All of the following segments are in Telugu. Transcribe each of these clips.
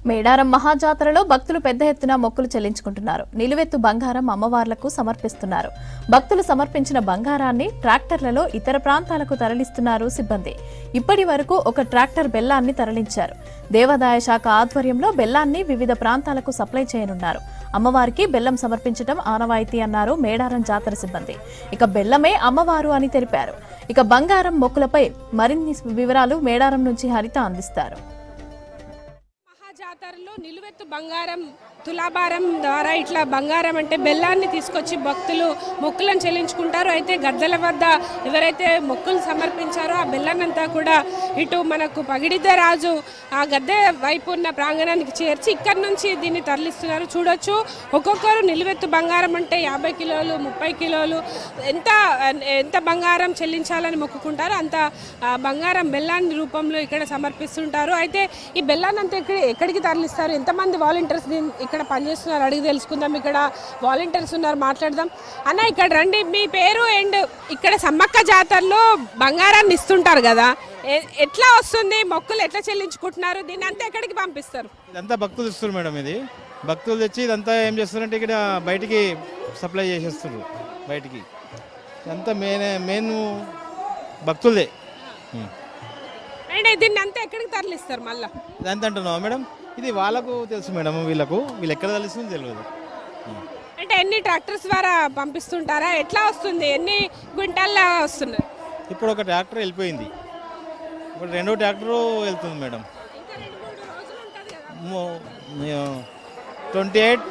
మేడారం మహాజాతరలో భక్తులు పెద్ద ఎత్తున మొక్కులు చెల్లించుకుంటున్నారు. నిలువెత్తు బంగారం అమ్మవార్లకు సమర్పిస్తున్నారు. భక్తులు సమర్పించిన బంగారాన్ని ట్రాక్టర్లలో ఇతర ప్రాంతాలకు తరలిస్తున్నారు సిబ్బంది. ఇప్పటి వరకు ఒక ట్రాక్టర్ బెల్లాన్ని తరలించారు. దేవాదాయ శాఖ ఆధ్వర్యంలో బెల్లాన్ని వివిధ ప్రాంతాలకు సప్లై చేయనున్నారు. అమ్మవారికి బెల్లం సమర్పించడం ఆనవాయితీ అన్నారు మేడారం జాతర సిబ్బంది. ఇక బెల్లమే అమ్మవారు అని తెలిపారు. ఇక బంగారం మొక్కులపై మరిన్ని వివరాలు మేడారం నుంచి హరిత అందిస్తారు. జాతరలో నిలువెత్తు బంగారం తులాభారం ద్వారా ఇట్లా బంగారం అంటే బెల్లాన్ని తీసుకొచ్చి భక్తులు మొక్కులను చెల్లించుకుంటారు. అయితే గద్దెల వద్ద ఎవరైతే మొక్కులు సమర్పించారో ఆ బెల్లాన్నంతా కూడా ఇటు మనకు పగిడిద్దరాజు ఆ గద్దె వైపు ఉన్న ప్రాంగణానికి చేర్చి ఇక్కడి నుంచి దీన్ని తరలిస్తున్నారు. చూడొచ్చు ఒక్కొక్కరు నిలువెత్తు బంగారం అంటే 50 కిలోలు 30 కిలోలు ఎంత బంగారం చెల్లించాలని మొక్కుకుంటారో అంత బంగారం బెల్లాన్ని రూపంలో ఇక్కడ సమర్పిస్తుంటారు. అయితే ఈ బెల్లాన్ని అంతా ఎక్కడికి తరలిస్తారు, ఎంతమంది వాలంటీర్స్ ఇక్కడ పనిచేస్తున్నారు అడిగి తెలుసుకుందాం. ఇక్కడ వాలంటీర్స్ ఉన్నారు, మాట్లాడదాం. అన్న ఇక్కడ రండి, మీ పేరు అండ్ ఇక్కడ సమ్మక్క జాతరలో బంగారాన్ని ఇస్తుంటారు కదా, ఎట్లా వస్తుంది, మొక్కులు ఎట్లా చెల్లించుకుంటున్నారు, దీన్ని అంతా ఎక్కడికి పంపిస్తారు? ఇదంతా భక్తులు ఇస్తారు మేడం. ఇది భక్తులు తెచ్చి ఇదంతా ఏం చేస్తారంటే ఇక్కడ బయటికి సప్లై చేసేస్తారు. బయటికి ఇదంతా మెయిన్ భక్తులదే. అండ్ దీన్ని అంతా ఎక్కడికి తరలిస్తారు మళ్ళీ? ఇదంతా అంటున్నావా మేడం? ఇది వాళ్ళకు తెలుసు మేడం, వీళ్ళు ఎక్కడ తరలిస్తుందో తెలియదు. అంటే ఎన్ని ట్రాక్టర్స్ ద్వారా పంపిస్తుంటారా, ఎట్లా వస్తుంది, ఎన్ని క్వింటాల్లో వస్తున్నారు? ఇప్పుడు ఒక ట్రాక్టర్ వెళ్ళిపోయింది, ఇప్పుడు రెండో ట్రాక్టర్ వెళ్తుంది మేడం. 28,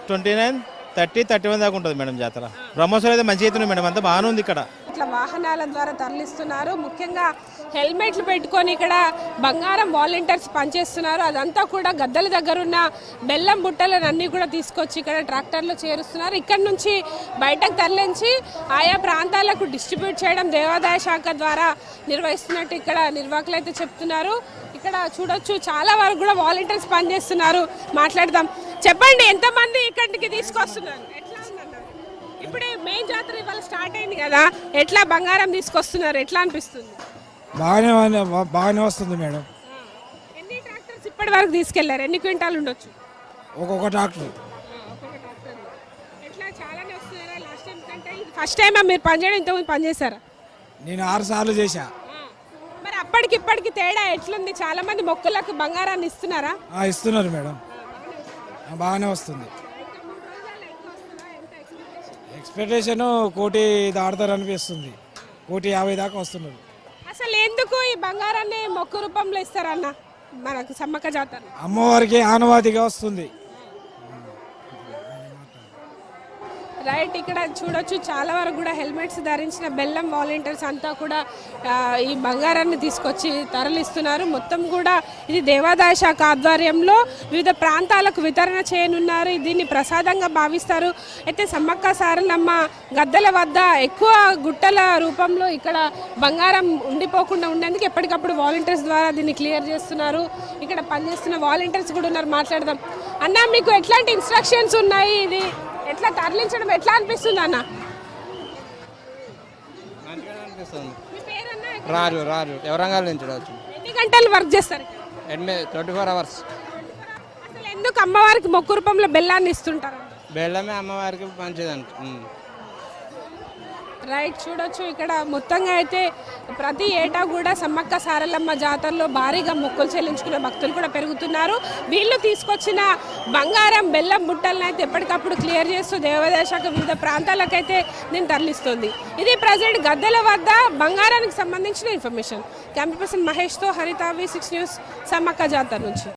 29, 30, 31 దాకా ఉంటుంది మేడం జాతర. బ్రహ్మోత్సవం అయితే మంచిగా అవుతుంది మేడం, అంతా బాగానే ఉంది ఇక్కడ. ఇట్లా వాహనాల ద్వారా తరలిస్తున్నారు. ముఖ్యంగా హెల్మెట్లు పెట్టుకొని ఇక్కడ బంగారం వాలంటీర్స్ పనిచేస్తున్నారు. అదంతా కూడా గద్దెల దగ్గర ఉన్న బెల్లం బుట్టలను అన్నీ కూడా తీసుకొచ్చి ఇక్కడ ట్రాక్టర్లో చేరుస్తున్నారు. ఇక్కడ నుంచి బయటకు తరలించి ఆయా ప్రాంతాలకు డిస్ట్రిబ్యూట్ చేయడం దేవాదాయ శాఖ ద్వారా నిర్వహిస్తున్నట్టు ఇక్కడ నిర్వాహకులు అయితే చెప్తున్నారు. ఇక్కడ చూడొచ్చు చాలా వరకు కూడా వాలంటీర్స్ పనిచేస్తున్నారు. మాట్లాడదాం. చెప్పండి, ఎంతమంది ఇక్కడికి తీసుకొస్తున్నారు, ఎట్లా ఉందన్నారు? ఇప్పుడే మెయిన్ జాతర ఇవాళ స్టార్ట్ అయింది కదా, ఎట్లా బంగారం తీసుకొస్తున్నారు, ఎట్లా అనిపిస్తుంది? బాగానే వస్తుంది మేడం. ఎన్ని ట్రాక్టర్స్ ఇప్పటి వరకు తీసుకెళ్లారు, ఎన్ని క్వింటాలు ఉండొచ్చు? ఒక్కొక్క ట్రాక్టర్. ఎట్లా చాలానే వస్తున్నారా లాస్ట్ టైం కంటే? ఫస్ట్ టైమా మీరు పనిచేయడం, ఇంతకుముందు పనిచేశారా? నేను 6 సార్లు చేశా. మరి అప్పటికి ఇప్పటికి తేడా ఎట్లుంది? చాలా మంది మొక్కులకు బంగారాన్ని ఇస్తున్నారా? ఇస్తున్నారు మేడం, బాగానే వస్తుంది. ఎక్స్పెక్టేషన్ 1 కోటి దాడతారు అనిపిస్తుంది. 1,50,00,000 దాకా వస్తున్నారు. అసలు ఎందుకు ఈ బంగారాన్ని మొక్కు రూపంలో ఇస్తారన్న మనకు సమ్మక్క జాతర? అమ్మవారికి ఆనవాతిగా వస్తుంది. రైట్, ఇక్కడ చూడొచ్చు చాలా వరకు కూడా హెల్మెట్స్ ధరించిన బెల్లం వాలంటీర్స్ అంతా కూడా ఈ బంగారాన్ని తీసుకొచ్చి తరలిస్తున్నారు. మొత్తం కూడా ఇది దేవాదాయ శాఖ ఆధ్వర్యంలో వివిధ ప్రాంతాలకు వితరణ చేయనున్నారు. దీన్ని ప్రసాదంగా భావిస్తారు. అయితే సమ్మక్క సారలమ్మ గద్దెల వద్ద ఎక్కువ గుట్టల రూపంలో ఇక్కడ బంగారం ఉండిపోకుండా ఉండేందుకు ఎప్పటికప్పుడు వాలంటీర్స్ ద్వారా దీన్ని క్లియర్ చేస్తున్నారు. ఇక్కడ పనిచేస్తున్న వాలంటీర్స్ కూడా ఉన్నారు, మాట్లాడదాం. అన్న, మీకు ఎట్లాంటి ఇన్స్ట్రక్షన్స్ ఉన్నాయి, ఇది ఎట్లా తరలించడం ఎట్లా అనిపిస్తుంది అన్న? రారు ఎవరంగాల నుంచి ఎన్ని గంటలు వర్క్ చేస్తారు? 24 అవర్స్. అసలు ఎందుకు అమ్మవారికి మొక్కు రూపంలో బెల్లాన్ని ఇస్తుంటారు? బెల్లమే అమ్మవారికి మంచిదంట. రైట్, చూడొచ్చు ఇక్కడ మొత్తంగా అయితే ప్రతి ఏటా కూడా సమ్మక్క సారలమ్మ జాతరలో భారీగా మొక్కులు చెల్లించుకునే భక్తులు కూడా పెరుగుతున్నారు. వీళ్ళు తీసుకొచ్చిన బంగారం బెల్లం బుట్టలను అయితే ఎప్పటికప్పుడు క్లియర్ చేస్తూ దేవాదాయ శాఖ వివిధ ప్రాంతాలకైతే దీన్ని తరలిస్తుంది. ఇది ప్రజెంట్ గద్దెల వద్ద బంగారానికి సంబంధించిన ఇన్ఫర్మేషన్. కెమెరా పర్సన్ మహేష్తో హరిత, V6 న్యూస్, సమ్మక్క జాతర నుంచి.